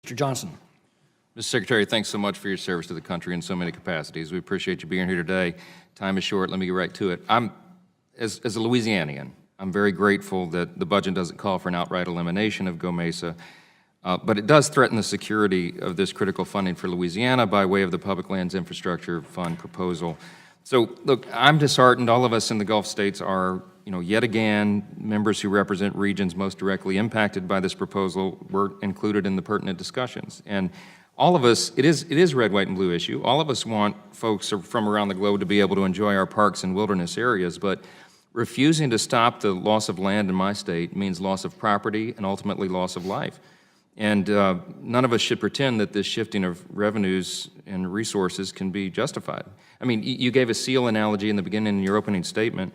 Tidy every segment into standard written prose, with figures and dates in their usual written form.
Mr. Johnson. Mr. Secretary, thanks so much for your service to the country in so many capacities. We appreciate you being here today. Time is short. Let me get right to it. As a Louisianian, I'm very grateful that the budget doesn't call for an outright elimination of GOMESA, but it does threaten the security of this critical funding for Louisiana by way of the Public Lands Infrastructure Fund proposal. So, look, I'm disheartened. All of us in the Gulf states are, yet again, members who represent regions most directly impacted by this proposal were included in the pertinent discussions. And all of us, it is red, white, and blue issue. All of us want folks from around the globe to be able to enjoy our parks and wilderness areas, but refusing to stop the loss of land in my state means loss of property and ultimately loss of life. And none of us should pretend that this shifting of revenues and resources can be justified. I mean, you gave a SEAL analogy in the beginning in your opening statement.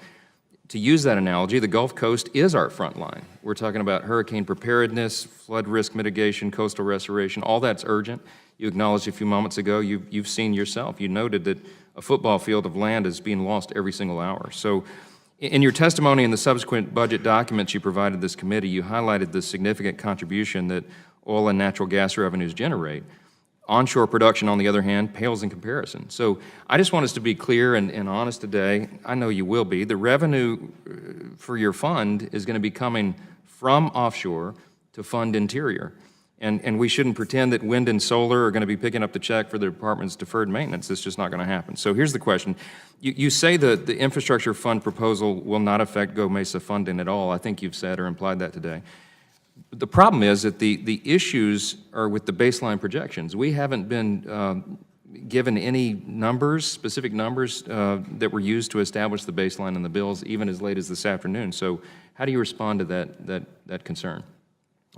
To use that analogy, the Gulf Coast is our front line. We're talking about hurricane preparedness, flood risk mitigation, coastal restoration, all that's urgent. You acknowledged a few moments ago, you've seen yourself, you noted that a football field of land is being lost every single hour. So in your testimony and the subsequent budget documents you provided this committee, you highlighted the significant contribution that oil and natural gas revenues generate. Onshore production, on the other hand, pales in comparison. So I just want us to be clear and honest today. I know you will be. The revenue for your fund is going to be coming from offshore to fund interior. And we shouldn't pretend that wind and solar are going to be picking up the check for the department's deferred maintenance. It's just not going to happen. So here's the question. You say that the infrastructure fund proposal will not affect GOMESA funding at all. I think you've said or implied that today. The problem is that the issues are with the baseline projections. We haven't been given any numbers, specific numbers, that were used to establish the baseline in the bills, even as late as this afternoon. So how do you respond to that concern?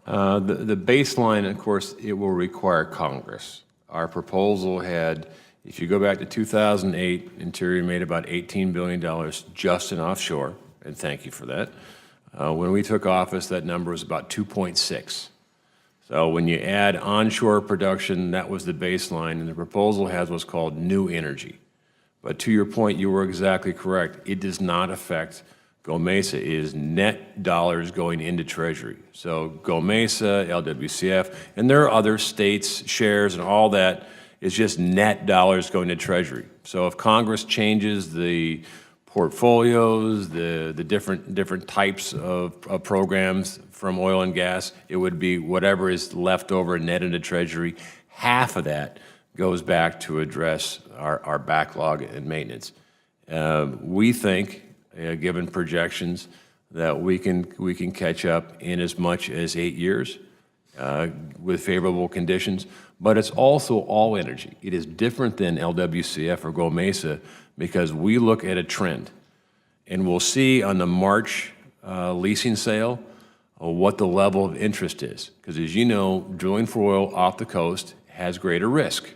The baseline, of course, it will require Congress. Our proposal had, if you go back to 2008, Interior made about $18 billion just in offshore, and thank you for that. When we took office, that number was about 2.6. So when you add onshore production, that was the baseline, and the proposal has what's called new energy. But to your point, you were exactly correct. It does not affect GOMESA. It is net dollars going into Treasury. So GOMESA, LWCF, and there are other states, shares, and all that is just net dollars going to Treasury. So if Congress changes the portfolios, the different types of programs from oil and gas, it would be whatever is left over net into Treasury. Half of that goes back to address our backlog and maintenance. We think, given projections, that we can catch up in as much as 8 years with favorable conditions, but it's also all energy. It is different than LWCF or GOMESA because we look at a trend, and we'll see on the March leasing sale what the level of interest is. Because as you know, drilling for oil off the coast has greater risk.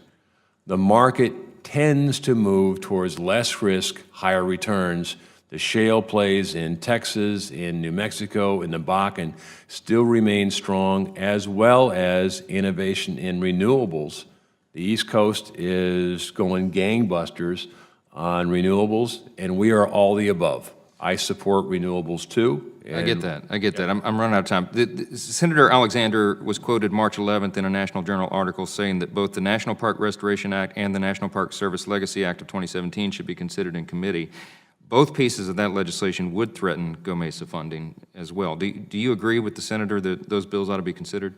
The market tends to move towards less risk, higher returns. The shale plays in Texas, in New Mexico, in the Bakken still remain strong, as well as innovation in renewables. The East Coast is going gangbusters on renewables, and we are all the above. I support renewables too. I get that. I'm running out of time. Senator Alexander was quoted March 11th in a National Journal article saying that both the National Park Restoration Act and the National Park Service Legacy Act of 2017 should be considered in committee. Both pieces of that legislation would threaten GOMESA funding as well. Do you agree with the senator that those bills ought to be considered?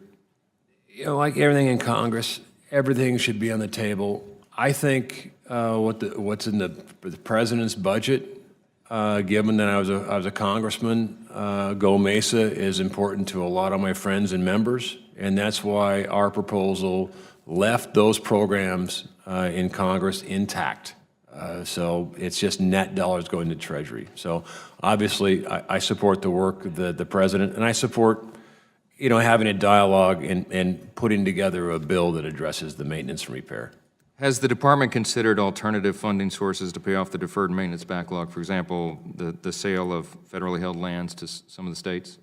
Like everything in Congress, everything should be on the table. I think what's in the president's budget, given that I was a congressman, GOMESA is important to a lot of my friends and members, and that's why our proposal left those programs in Congress intact. So it's just net dollars going to Treasury. So obviously, I support the work of the president, and I support, having a dialogue and putting together a bill that addresses the maintenance and repair. Has the department considered alternative funding sources to pay off the deferred maintenance backlog? For example, the sale of federally held lands to some of the states?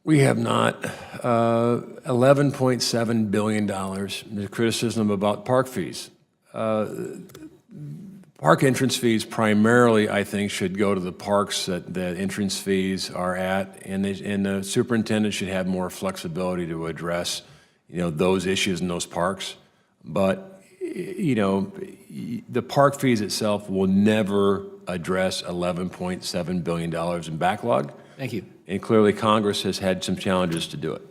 We have not. $11.7 billion. The criticism about park fees. Park entrance fees primarily, I think, should go to the parks that the entrance fees are at, and the superintendent should have more flexibility to address those issues in those parks. But, the park fees itself will never address $11.7 billion in backlog. Thank you. And clearly Congress has had some challenges to do it.